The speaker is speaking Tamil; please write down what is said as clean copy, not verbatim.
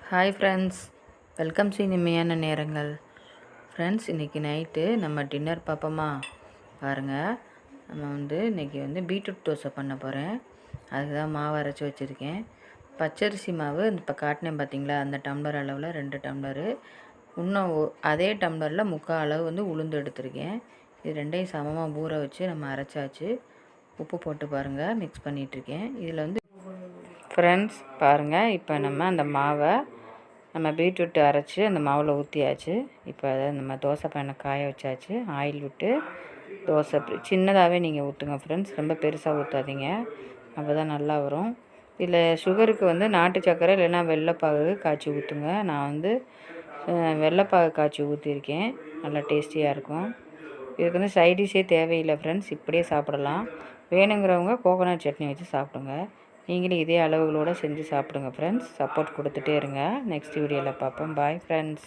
ஹாய் ஃப்ரெண்ட்ஸ், வெல்கம் டு இனிமையான நேரங்கள். ஃப்ரெண்ட்ஸ், இன்றைக்கி நைட்டு நம்ம டின்னர் பார்ப்போமா? பாருங்கள், நம்ம இன்றைக்கி பீட்ரூட் தோசை பண்ண போகிறேன். அதுக்கு தான் மாவு அரைச்சி வச்சுருக்கேன். பச்சரிசி மாவு இப்போ காட்டினேன் பார்த்தீங்களா, அந்த டம்ளர் அளவில் 2 டம்ளரு. இன்னும் அதே டம்ளரில் 3/4 அளவு உளுந்து எடுத்திருக்கேன். இது ரெண்டையும் சமமாக ஊற வச்சு நம்ம அரைச்சாச்சு. உப்பு போட்டு பாருங்கள், மிக்ஸ் பண்ணிகிட்ருக்கேன். இதில் ஃப்ரெண்ட்ஸ் பாருங்கள், இப்போ நம்ம அந்த மாவை பீட்ரூட் அரைச்சி அந்த மாவில் ஊற்றியாச்சு. இப்போ அதை நம்ம தோசை பேனை காய வச்சாச்சு. ஆயில் விட்டு தோசை சின்னதாகவே நீங்கள் ஊற்றுங்க ஃப்ரெண்ட்ஸ், ரொம்ப பெருசாக ஊற்றாதீங்க, அப்போ தான் நல்லா வரும். இதில் சுகருக்கு நாட்டு சர்க்கரை இல்லைன்னா வெள்ளைப்பாகு காய்ச்சி ஊற்றுங்க. நான் வெள்ளைப்பாகு காய்ச்சி ஊற்றிருக்கேன், நல்லா டேஸ்டியாக இருக்கும். இதுக்கு சைடிஷே தேவையில்லை ஃப்ரெண்ட்ஸ், இப்படியே சாப்பிடலாம். வேணுங்கிறவங்க கோகோனட் சட்னி வச்சு சாப்பிடுங்க. நீங்களும் இதே அளவுகளோடு செஞ்சு சாப்பிடுங்க ஃப்ரெண்ட்ஸ். சப்போர்ட் கொடுத்துட்டே இருங்க. நெக்ஸ்ட் வீடியோவில் பார்ப்போம். Bye friends.